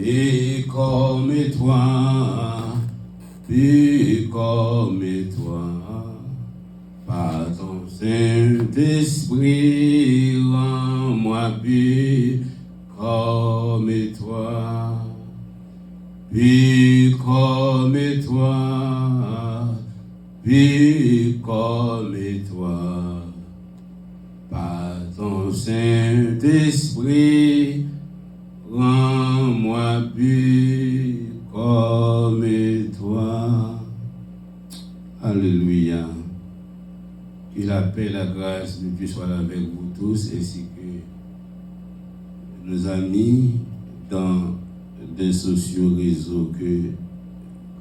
et comme toi, puis comme toi, par ton Saint-Esprit, rends-moi puis comme toi, puis comme toi, puis comme toi, par ton Saint-Esprit, rends-moi puis comme toi. Alléluia. Que la paix, la grâce de Dieu soit avec vous tous, ainsi que nos amis dans des sociaux réseaux, que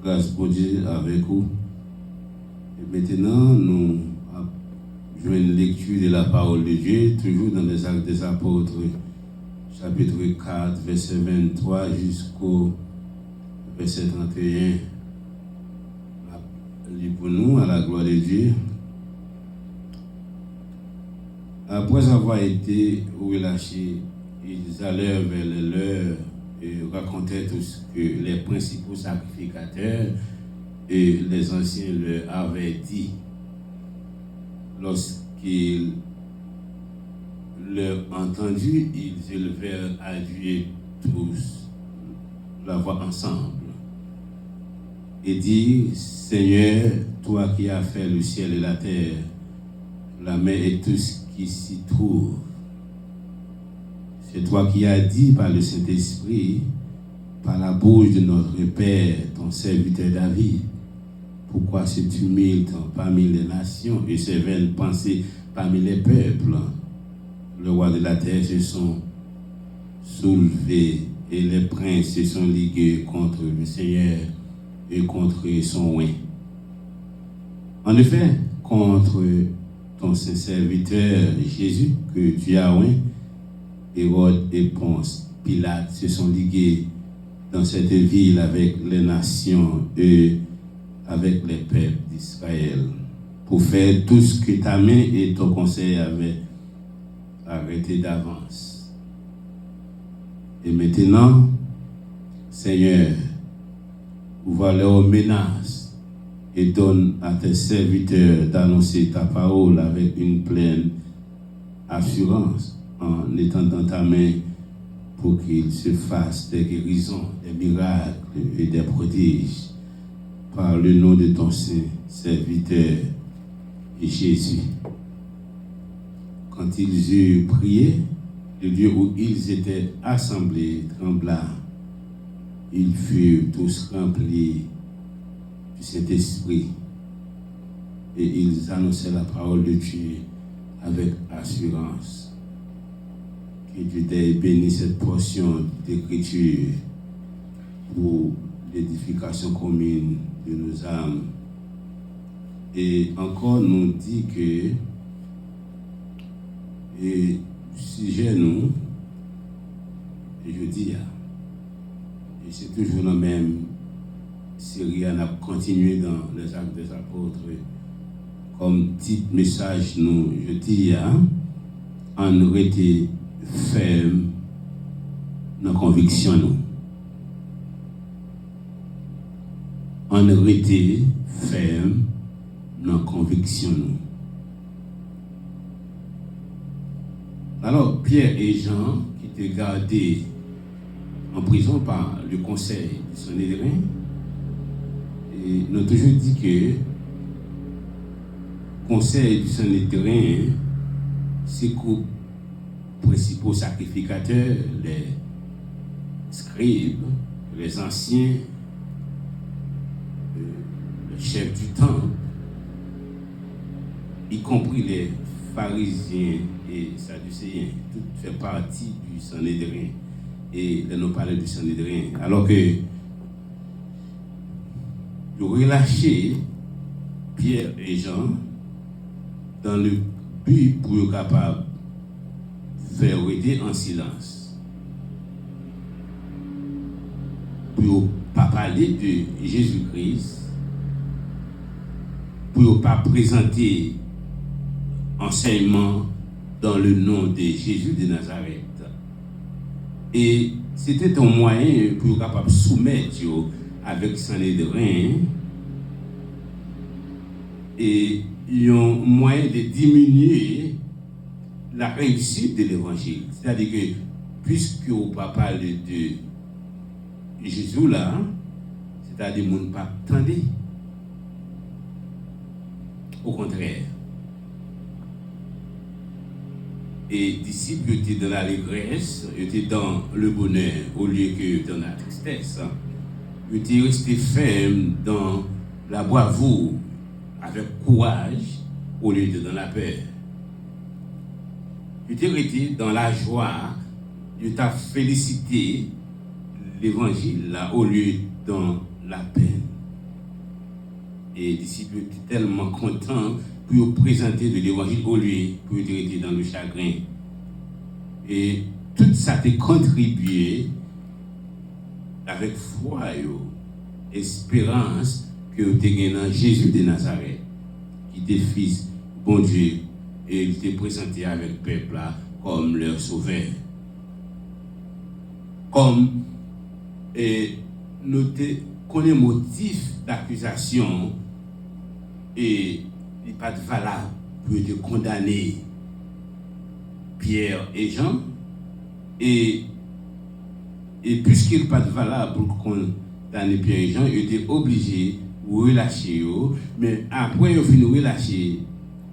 grâce pour Dieu avec vous. Et maintenant, nous jouons une lecture de la parole de Dieu, toujours dans les Actes des Apôtres, chapitre 4, verset 23 jusqu'au verset 31. Lis pour nous, à la gloire de Dieu. Après avoir été relâchés, ils allèrent vers les leurs et racontaient tout ce que les principaux sacrificateurs et les anciens leur avaient dit. Lorsqu'ils l'eurent entendu, ils élevèrent à Dieu tous la voix ensemble et dirent: Seigneur, toi qui as fait le ciel et la terre, la mer et tout ce qui s'y trouve, c'est toi qui as dit par le Saint-Esprit, par la bouche de notre Père, ton serviteur David, pourquoi ce tumulte parmi les nations et ces vaines pensées parmi les peuples? Le roi de la terre se sont soulevés et les princes se sont ligués contre le Seigneur et contre son oint. En effet, contre ton saint serviteur Jésus que tu as oint, Hérode et Ponce Pilate se sont ligués dans cette ville avec les nations et avec les peuples d'Israël pour faire tout ce que ta main et ton conseil avaient arrêté d'avance. Et maintenant, Seigneur, ouvre leurs menaces et donne à tes serviteurs d'annoncer ta parole avec une pleine assurance en étendant ta main pour qu'ils se fassent des guérisons, des miracles et des prodiges par le nom de ton saint serviteur Jésus. Quand ils eurent prié, le lieu où ils étaient assemblés trembla. Ils furent tous remplis du Saint-Esprit et ils annonçaient la parole de Dieu avec assurance. Que Dieu t'ait béni cette portion d'écriture pour l'édification commune de nos âmes. Et encore nous dit que et sujet nous, et je dis, et c'est toujours la même série, on a continué dans les Actes des Apôtres, comme petit message nous, je dis, on était ferme dans la conviction nous. On était ferme dans la conviction nous. Alors, Pierre et Jean, qui étaient gardés en prison par le conseil du Sanhédrin, nous ont toujours dit que le conseil du Sanhédrin, c'est les principaux sacrificateurs, les scribes, les anciens, le chef du temple, y compris les pharisiens et sadducéens, tout fait partie du Sanhédrin. Et là, nous parlons du Sanhédrin. Alors que nous relâcher Pierre et Jean dans le but pour être capable de faire arrêter en silence. Pour ne pas parler de Jésus-Christ, pour ne pas présenter enseignement dans le nom de Jésus de Nazareth. Et c'était un moyen pour capable soumettre avec Sanhédrin et un moyen de diminuer la réussite de l'évangile. C'est-à-dire que puisque on pas parler de Jésus là, c'est-à-dire qu'on ne pas attendre. Au contraire. Et disciples étaient dans la l'allégresse, étaient dans le bonheur au lieu que dans la tristesse. Ils étaient restés fermes dans la bravoure, avec courage, au lieu de dans la peur. Ils étaient restés dans la joie, ils étaient félicité l'évangile là, au lieu dans la peine. Et les disciples étaient tellement contents pour présenter de l'évangile au lieu pour être dans le chagrin. Et tout ça a contribué avec foi, espérance que vous avez dans Jésus de Nazareth, qui était fils bon Dieu, et il était présenté avec le peuple là, comme leur sauveur. Comme nous connaissons le motif d'accusation et il n'est pas valable pour être condamné Pierre et Jean. Et puisqu'il n'est pas valable pour condamner Pierre et Jean, il était obligé de relâcher eux. Mais après, il a fini de relâcher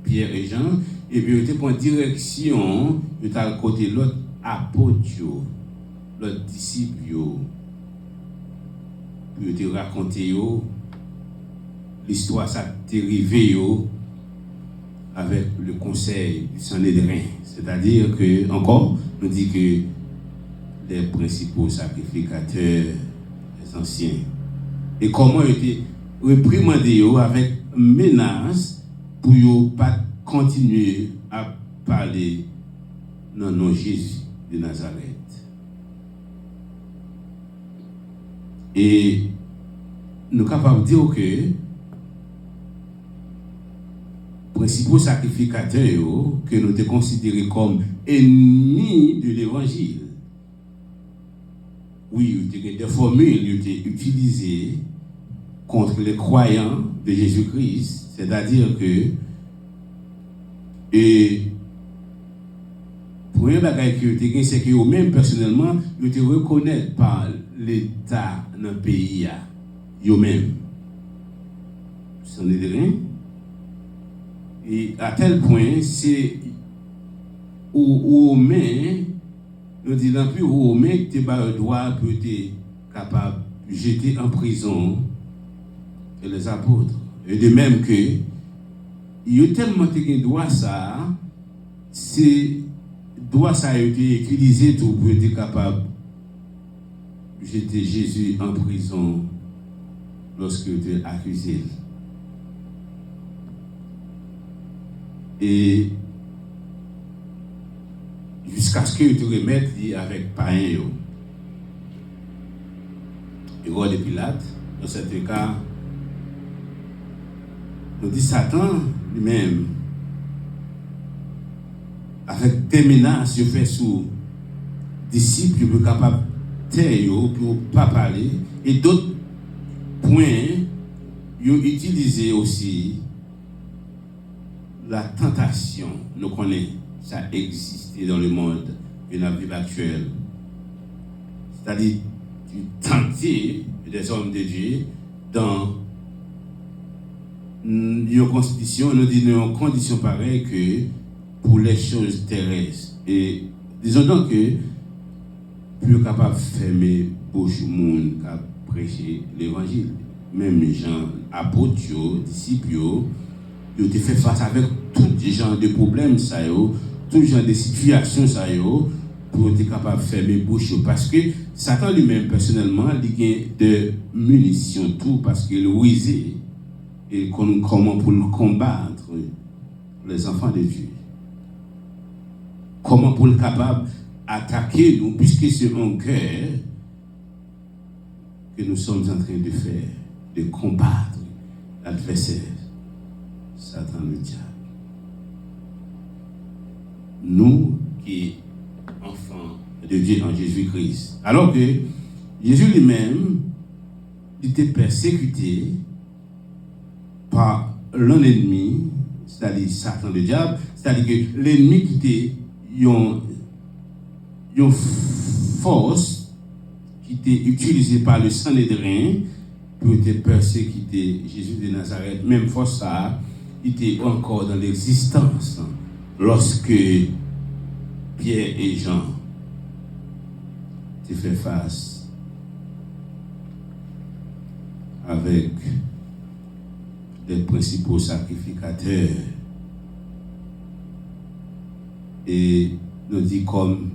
Pierre et Jean, et puis il était pour direction, il était à côté de l'autre apôtre, l'autre disciple, pour te raconter l'histoire, ça t'est arrivé avec le conseil du Sanhédrin. C'est-à-dire que, encore, on dit que les principaux sacrificateurs, les anciens, et comment ils étaient réprimandés avec menace pour ne pas continuer à parler dans le nom de Jésus de Nazareth. Et nous sommes capables de dire que les principaux sacrificateurs que nous avons considérés comme ennemis de l'évangile, oui, il y a des formules qui ont été utilisées contre les croyants de Jésus-Christ, c'est-à-dire que pour un bagage que c'est que eux-mêmes personnellement, ils te reconnaissent par l'État dans le pays, eux-mêmes. Sanhédrin. Et à tel point, c'est où eux-mêmes, nous disons plus où eux-mêmes, tu n'as pas le droit pour être capable de jeter en prison les apôtres. Et de même que, il y a tellement de droit ça, c'est droit ça a été utilisé pour être capable de jeter Jésus en prison lorsqu'il était accusé. Et jusqu'à ce qu'il te remette avec païen. Et roi de Pilate, dans ce cas, nous dit Satan lui-même, avec des menaces, il fait sous disciples pour capable de taire, pour ne pas parler. Et d'autres points, ils ont utilisé aussi la tentation. Nous connaissons, ça existe dans le monde de la vie actuelle. C'est-à-dire, tenter des hommes de Dieu dans une constitution, nous disons une condition pareille que pour les choses terrestres. Et disons donc que plus capable de fermer bouche au monde qu'à prêcher l'évangile. Même les gens, apôtres, disciples, ils ont fait face avec tout genre de problèmes, tout genre de situations, pour être capable de fermer bouche. Parce que Satan lui-même, personnellement, il a de munitions, tout, parce qu'il est rusé. Et comment pour le combattre les enfants de Dieu. Comment pour le capable d'attaquer nous, puisque c'est un cœur que nous sommes en train de faire, de combattre l'adversaire, Satan le diable. Nous qui enfants de Dieu en Jésus-Christ. Alors que Jésus lui-même était persécuté par l'un ennemi, c'est-à-dire Satan le diable, c'est-à-dire que l'ennemi qui était une force qui était utilisée par le Sanhédrin pour être persécuter Jésus de Nazareth. Même force ça était encore dans l'existence lorsque Pierre et Jean se fait face avec les principaux sacrificateurs et nous dit comme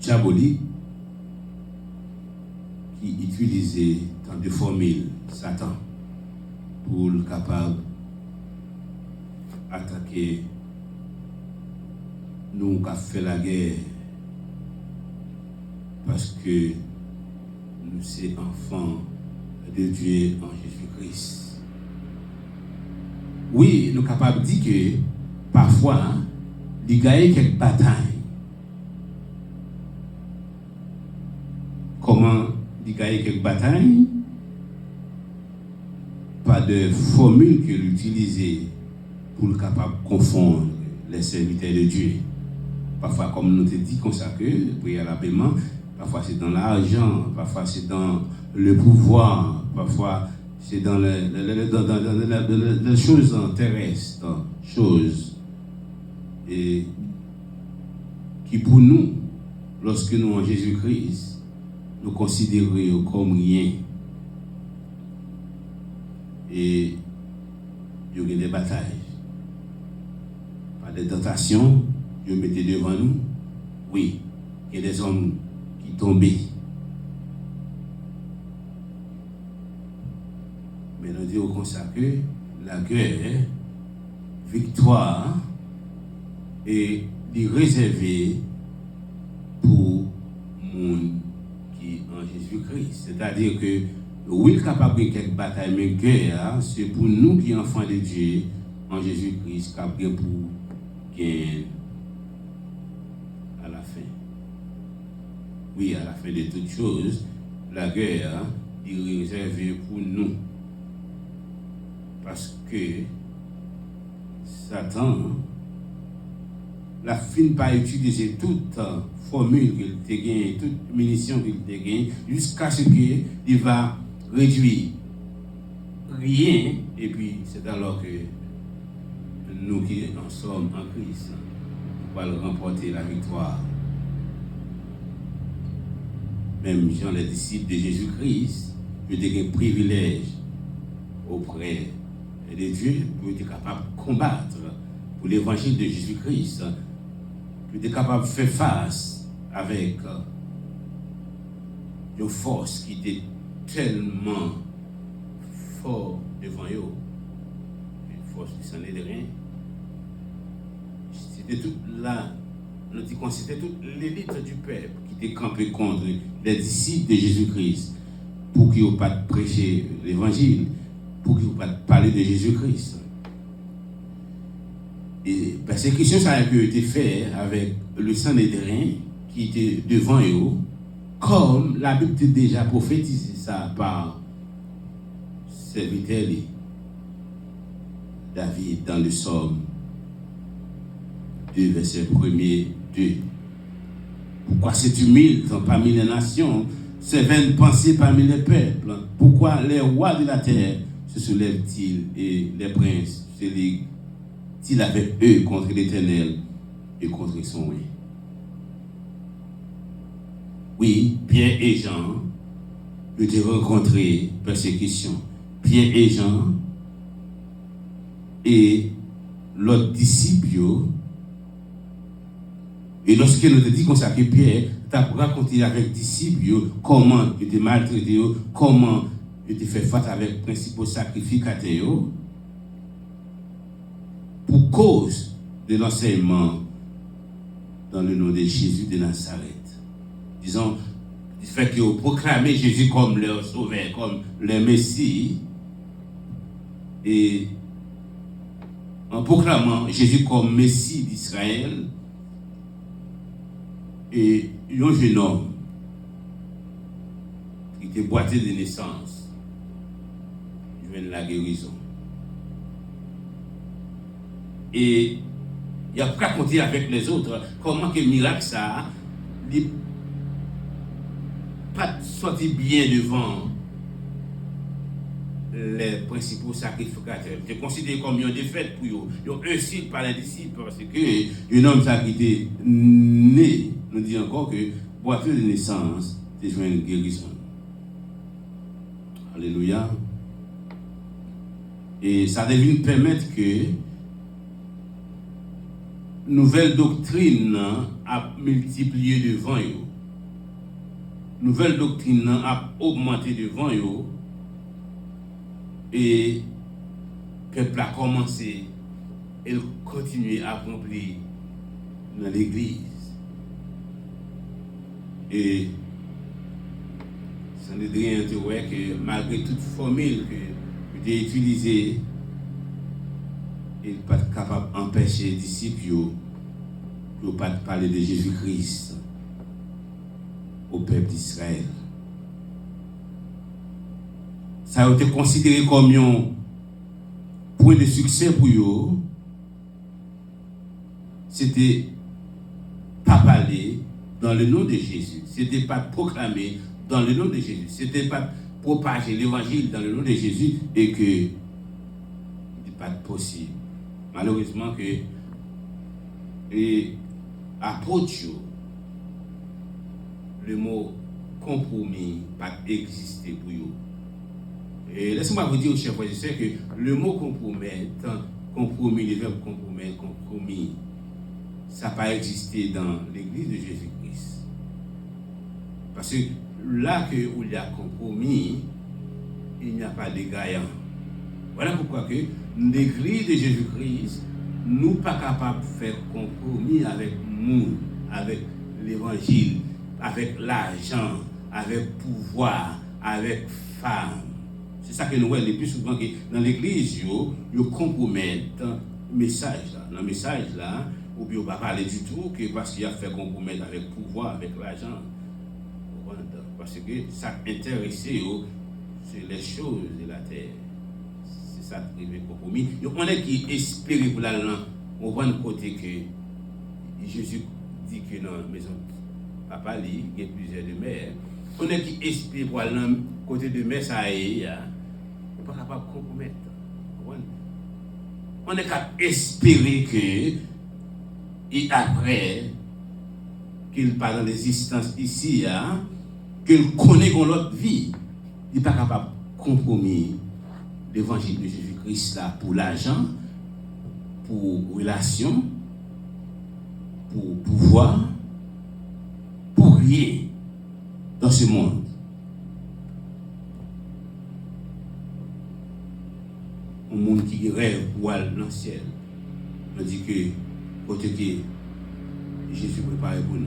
diabolique qui utilisait tant de formules Satan pour le capable attaquer nous qui avons fait la guerre parce que nous sommes enfants de Dieu en Jésus-Christ. Oui, nous sommes capables de dire que parfois, il y a quelques batailles. Comment il y a quelques batailles? Pas de formule que l'utiliser pour le capable de confondre les serviteurs de Dieu. Parfois, comme nous te dit comme ça que, préalablement, parfois c'est dans l'argent, parfois c'est dans le pouvoir, parfois c'est dans les choses terrestres, choses et qui pour nous, lorsque nous en Jésus-Christ, nous considérons comme rien. Et il y a des batailles, pas des tentations, Dieu mettait devant nous. Oui, il y a des hommes qui tombaient. Mais nous disons comme ça que la guerre, victoire, est réservée pour le monde qui est en Jésus-Christ. C'est-à-dire que oui, il est capable de quelques batailles, mais guerre, c'est pour nous qui sommes enfants de Dieu en Jésus-Christ, capable pour gagner à la fin. Oui, à la fin de toutes choses, la guerre est réservée pour nous. Parce que Satan la fin pas utiliser toute formule qu'il te gagne, toute munition qu'il te gagne, jusqu'à ce qu'il va réduire rien, et puis c'est alors que nous qui en sommes en Christ, nous allons remporter la victoire. Même Jean, les disciples de Jésus-Christ, étaient un privilège auprès de Dieu pour être capable de combattre pour l'évangile de Jésus-Christ, pour être capable de faire face avec une force qui était tellement forte devant eux, une force qui s'en est de rien. C'était toute là, c'était toute l'élite du peuple qui était campée contre les disciples de Jésus-Christ pour qu'ils n'aient pas prêché l'évangile, pour qu'ils n'aient pas parlé de Jésus-Christ. Et persécution, ça a été fait avec le Sanhédrin qui était devant eux, comme la Bible a déjà prophétisé ça par serviteur David dans le Psaume 2, verset 1er 2. Pourquoi c'est humide parmi les nations, c'est vaine pensée parmi les peuples? Pourquoi les rois de la terre se soulèvent-ils et les princes se liguent-ils avec eux contre l'Éternel et contre son roi? Oui, Pierre et Jean étaient rencontrés persécution. Pierre et Jean et l'autre disciple. Et lorsque nous te dit comme ça que Pierre t'a raconté avec disciples comment il était maltraité, comment il était fait face avec les principaux sacrificateurs, pour cause de l'enseignement dans le nom de Jésus de Nazareth. Disons, du fait qu'ils ont proclamé Jésus comme leur sauveur, comme leur Messie, et en proclamant Jésus comme Messie d'Israël, Et un jeune homme qui était boité de naissance, il vient de la guérison. Et il a raconté avec les autres comment que le miracle ça n'est pas sorti bien devant les principaux sacrificateurs. C'est considéré comme une défaite pour eux. Ils ont réussi par les disciples parce que un homme qui était né, nous dit encore que boiteux de naissance, c'est une guérison. Alléluia. Et ça devait nous permettre que nouvelle doctrine a multiplié devant eux. Nouvelle doctrine a augmenté devant eux. Et le peuple a commencé et continue à accomplir dans l'église. Et ça ne dit rien de vrai que malgré toute formule que j'ai utilisée, il n'est pas capable d'empêcher les disciples de ne pas parler de Jésus-Christ au peuple d'Israël. Ça a été considéré comme un point de succès pour eux. C'était pas parler dans le nom de Jésus. C'était pas proclamer dans le nom de Jésus. C'était pas propager l'évangile dans le nom de Jésus et que c'était pas possible. Malheureusement que les apôtres, le mot compromis pas existé pour eux. Et laissez-moi vous dire, chers frères et sœurs, que le mot compromis, le verbe compromis, ça n'a pas existé dans l'église de Jésus-Christ. Parce que là où il y a compromis, il n'y a pas de gagnant. Voilà pourquoi que l'église de Jésus-Christ, nous pas capables de faire compromis avec nous, avec l'évangile, avec l'argent, avec pouvoir, avec femme. C'est ça que nous voyons le plus souvent que dans l'église, ils compromettent le message là. Dans le message là, ou bien on ne va pas parler du tout que parce qu'il a fait compromettre avec le pouvoir, avec l'argent. Parce que ça intéresse, c'est les choses de la terre. C'est ça qui est compromis. On est qui espère pour la langue. On voit un côté que Jésus dit que dans la maison de papa, il y a plusieurs de mères. On est qui espère pour la langue côté de mère, ça est. On n'est pas capable de compromettre. On est capable d'espérer que, et après, qu'il part dans l'existence ici, qu'il connaît dans l'autre vie, il n'est pas capable de compromettre l'évangile de Jésus-Christ là pour l'argent, pour relation, pour pouvoir, pour rien dans ce monde. Un monde qui rêve pour aller dans le ciel, on dit que côté que Jésus prépare pour nous.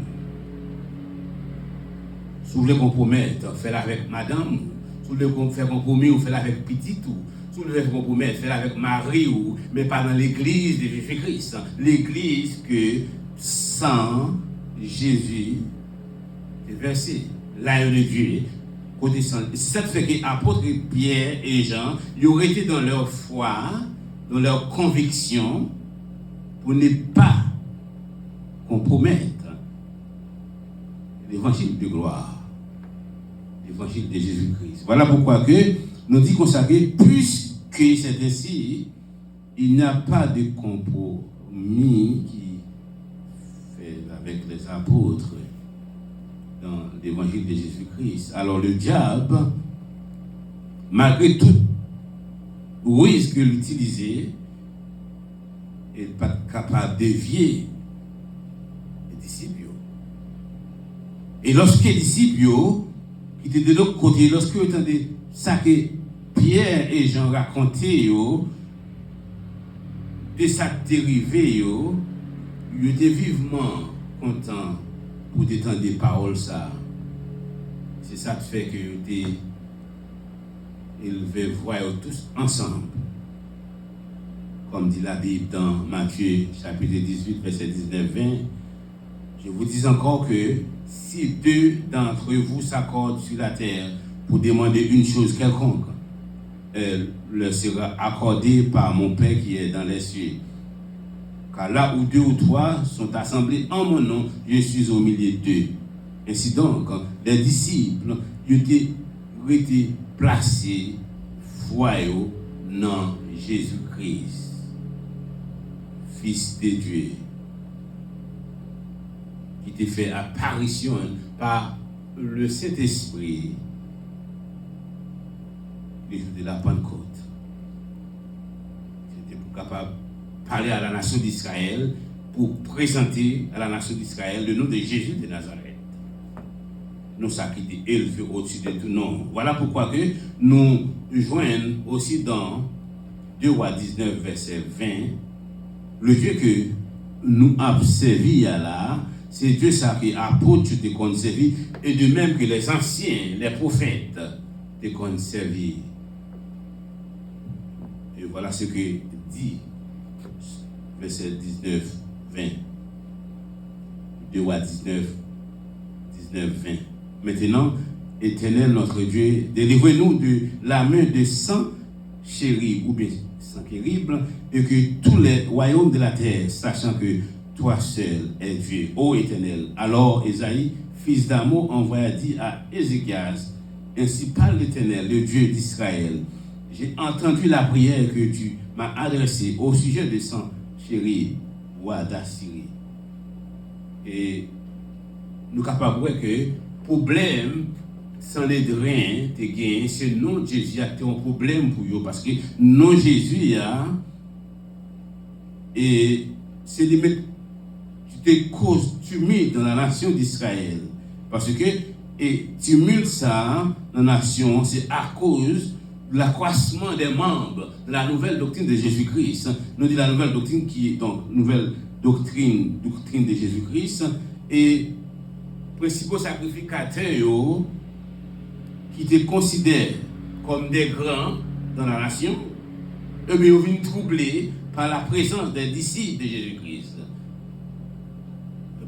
Si vous voulez compromettre, faites-le avec madame. Si vous voulez faire compromis, faites-le avec petit tout. Si vous voulez faire compromettre, faites-le avec Marie, mais pas dans l'église de Jésus-Christ. L'église que sans Jésus est versé. L'agneau de Dieu. Ça fait que l'apôtre Pierre et Jean, ils auraient été dans leur foi, dans leur conviction, pour ne pas compromettre l'évangile de gloire, l'évangile de Jésus-Christ. Voilà pourquoi que nous dit consacré, puisque c'est ainsi, il n'y a pas de compromis qui fait avec les apôtres dans l'évangile de Jésus-Christ. Alors le diable, malgré tout ruse qu'il utilisait, il n'est pas capable de dévier les disciples. Et lorsque les disciples qui étaient de l'autre côté, lorsque vous entendez ça que Pierre et Jean racontaient, de ça dérivé, ils étaient vivement contents pour détendre des paroles ça. C'est ça qui fait que ils veulent voir tous ensemble. Comme dit la Bible dans Matthieu chapitre 18, verset 19-20, Je vous dis encore que si deux d'entre vous s'accordent sur la terre pour demander une chose quelconque, elle leur sera accordée par mon Père qui est dans les cieux. Car là où deux ou trois sont assemblés en mon nom, je suis au milieu d'eux. Ainsi donc, les disciples étaient placés foyaux dans Jésus-Christ, Fils de Dieu, qui t'est fait apparition par le Saint-Esprit le jour de la Pentecôte. C'était pour capable parler à la nation d'Israël, pour présenter à la nation d'Israël le nom de Jésus de Nazareth. Nous, ça qui était élevé au-dessus de tout nom. Voilà pourquoi que nous joignons aussi dans 2 Rois 19, verset 20, le Dieu que nous avons servi à là, c'est Dieu ça qui apôtre te conservé, et de même que les anciens, les prophètes, te conservé. Et voilà ce que dit verset 19, 20. 2 Rois 19, 20. Maintenant, Éternel notre Dieu, délivrez-nous de la main de Sennachérib, ou bien Sanchérib, et que tous les royaumes de la terre, sachant que toi seul es Dieu, ô Éternel. Alors Ésaïe, fils d'Amo, envoya dire à Ézéchias, ainsi parle l'Éternel, le Dieu d'Israël. J'ai entendu la prière que tu m'as adressée au sujet de Sanchérib, roi d'Assyrie. Et nous sommes capables de voir que problème sans les drains, c'est non Jésus a un problème pour eux parce que non Jésus a et c'est de mettre des causes tumulte dans la nation d'Israël parce que et tumulte ça dans la nation c'est à cause de l'accroissement des membres de la nouvelle doctrine de Jésus-Christ. Nous dit la nouvelle doctrine qui est donc nouvelle doctrine de Jésus-Christ et principaux sacrificateurs qui te considèrent comme des grands dans la nation, eux bien ils viennent troublés par la présence des disciples de Jésus-Christ.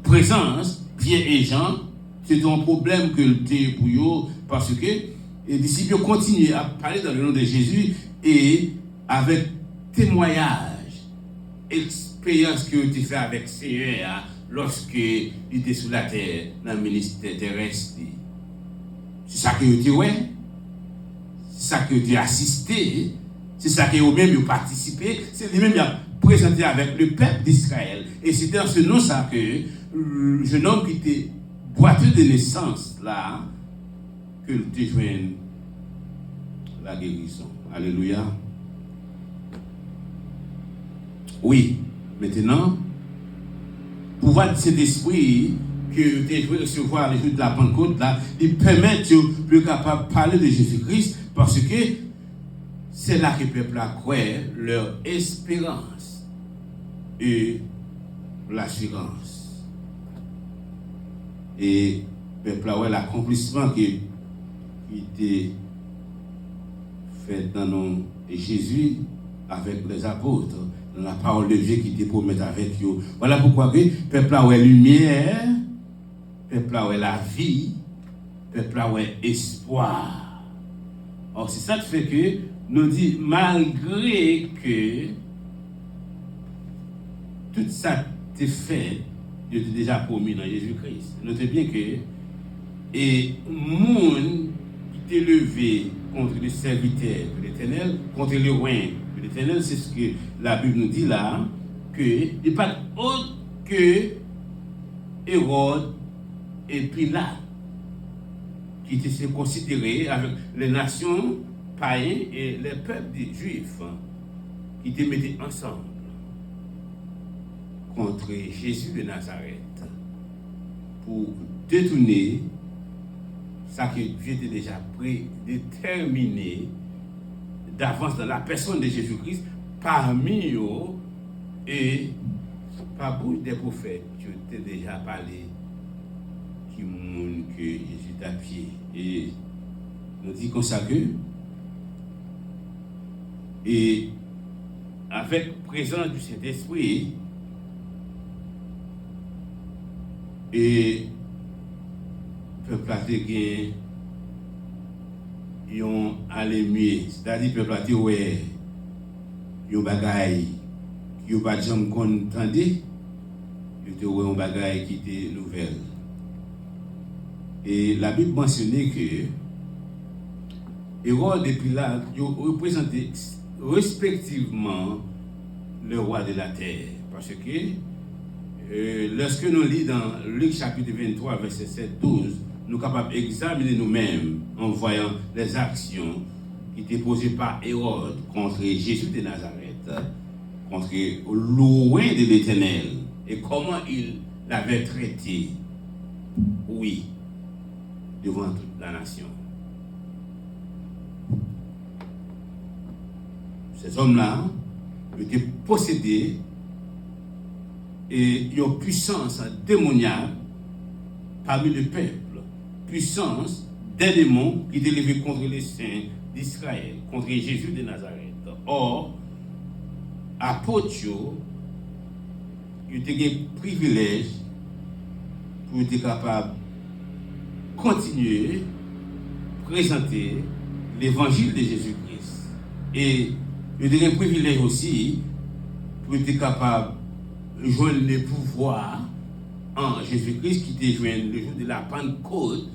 Présence, Pierre et Jean, c'est un problème que le pour eux parce que les disciples continuent à parler dans le nom de Jésus et avec témoignage, expérience que tu fais avec Seigneur lorsque il était sur la terre dans le ministère terrestre. C'est ça que tu ouais, c'est ça que tu as assisté, c'est ça que vous-même vous participé, c'est lui-même qui a présenté avec le peuple d'Israël. Et c'est dans ce nom ça que le jeune homme qui était boiteux de naissance là, que tu joins la guérison. Alléluia. Oui, maintenant, pouvoir de cet esprit que tu veux recevoir les jours de la Pentecôte, là, il permet de plus capable de parler de Jésus-Christ parce que c'est là que le peuple a croire leur espérance et l'assurance. Et le peuple a l'accomplissement qui était fait dans le nom de Jésus avec les apôtres. La parole de Dieu qui te promet avec eux. Voilà pourquoi le peuple a la lumière, le peuple a la vie, le peuple a espoir. Or, c'est ça qui fait que nous dit malgré que tout ça t'est fait, Dieu t'a déjà promis dans Jésus-Christ. Notez bien que et monde qui t'est levé contre le serviteur de l'Éternel, contre le roi de l'Éternel, c'est ce que la Bible nous dit là, qu'il n'est pas autre que Hérode et Pilate, qui étaient considérés avec les nations païennes et les peuples des Juifs, qui étaient mis ensemble contre Jésus de Nazareth pour détourner ça que Dieu était déjà prédéterminé d'avance dans la personne de Jésus-Christ parmi eux et par bouche des prophètes qui ont déjà parlé qui montrent que Jésus est à pied. Et nous dit comme ça que et avec présence du Saint-Esprit Et peuple a été ils ont allé mieux, c'est-à-dire peuple a dit ouais, ils ont bagaille, ils ont pas jamais entendu, ils ont un bagaille qui était nouvelle. Et la Bible mentionnait que Hérode et Pilate représentaient respectivement le roi de la terre. Parce que lorsque nous lisons dans Luc chapitre 23, verset 7-12, nous sommes capables d'examiner nous-mêmes en voyant les actions qui étaient posées par Hérode contre Jésus de Nazareth, contre loin de l'Éternel, et comment il l'avait traité, oui, devant toute la nation. Ces hommes-là étaient possédés et une puissance démoniaque parmi le peuple, puissance des démons qui étaient levés contre les saints d'Israël, contre Jésus de Nazareth. Or, apôtres, ils étaient un privilège pour être capables de continuer à présenter l'évangile de Jésus-Christ. Et il y a un privilège aussi pour être capable de joindre le pouvoir en Jésus-Christ qui était joint le jour de la Pentecôte,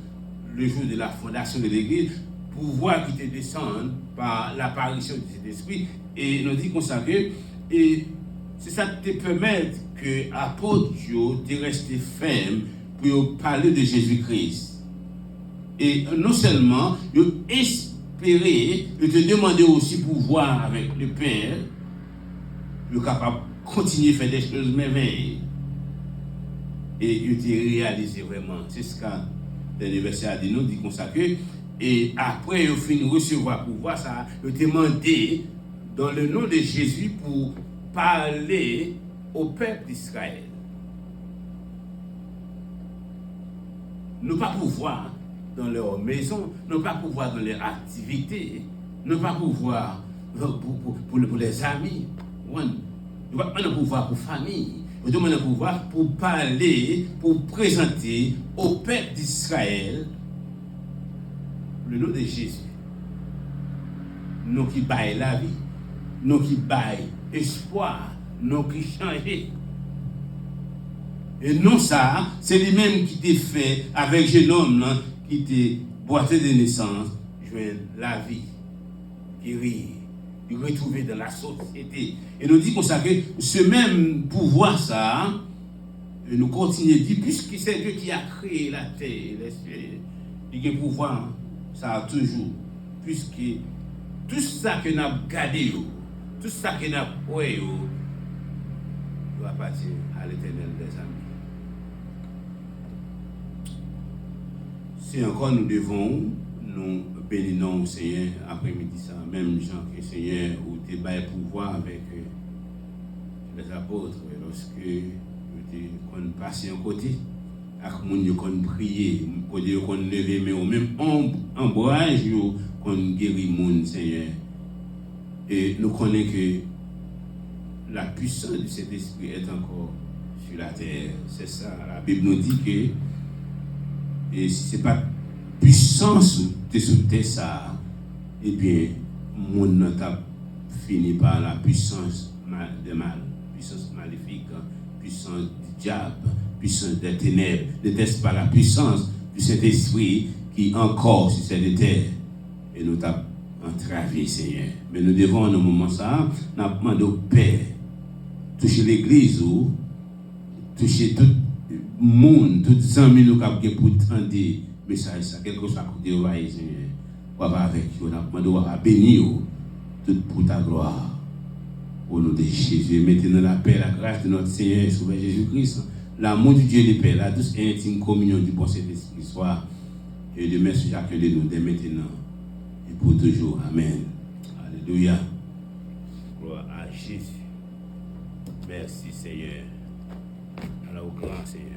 le jour de la fondation de l'Église, pouvoir qui était descendu par l'apparition du Saint-Esprit. Et nous dit comme ça que c'est ça qui te permet que l'apôtre de rester ferme pour parler de Jésus-Christ. Et non seulement espérer et te demander aussi pouvoir avec le Père, le capable de continuer à faire des choses merveilleuses. Et il te réalisé vraiment. C'est ce qu'a l'université a dit, nous dit comme ça que, et après il finit de recevoir pouvoir, ça, il te demandé dans le nom de Jésus pour parler au peuple d'Israël. Ne pas pouvoir dans leur maison, ne pas pouvoir dans leurs activités, ne pas pouvoir pour les amis, ne pas pouvoir pour famille, ne pas pouvoir pour parler, pour présenter au peuple d'Israël le nom de Jésus. Nous qui baillent la vie, nous qui baillent espoir, nous qui changent. Et non ça, c'est lui-même qui t'a fait avec ce jeune homme là, qui t'a boité de naissance, joindre la vie, guérir, retrouver dans la société. Et nous dit comme ça que ce même pouvoir ça, nous continuons à dire, puisque c'est Dieu qui a créé la terre et les cieux, il a pouvoir, ça a toujours, puisque tout ça que nous avons gardé, tout ça que nous avons prouvé, doit partir à l'Éternel des amis. Si encore nous devons nous bénir au Seigneur après-midi ça, même Jean que Seigneur ou tes bail pouvoir avec les apôtres lorsque qu'on passait en côté, avec monde qu'on prier, qu'on lever mais au même embrase qu'on guérit monde Seigneur. Et nous connaissons que la puissance de cet esprit est encore sur la terre. C'est ça, la Bible nous dit que et si ce n'est pas puissance de sous terre ça, eh bien, mon monde a fini par la puissance de mal, puissance maléfique, puissance du diable, puissance des ténèbres, n'est-ce pas la puissance du Saint-Esprit qui encore sur cette terre. Et nous avons entravé, Seigneur. Mais nous devons, en un moment ça, nous demandé au Père, toucher l'église ou toucher tout le monde, tous les amis nous avons pour entendre le message, quelque chose à côté de vous, Seigneur. On va avec vous, nous avons demandé à bénir tout pour ta gloire. Au nom de Jésus, maintenant la paix, la grâce de notre Seigneur et Sauveur Jésus-Christ, l'amour du Dieu de paix, la douce et intime communion du bon Saint-Esprit soit que demain sur chacun de nous, dès maintenant et pour toujours. Amen. Alléluia. Gloire à Jésus. Merci Seigneur. Alors, au grand Seigneur.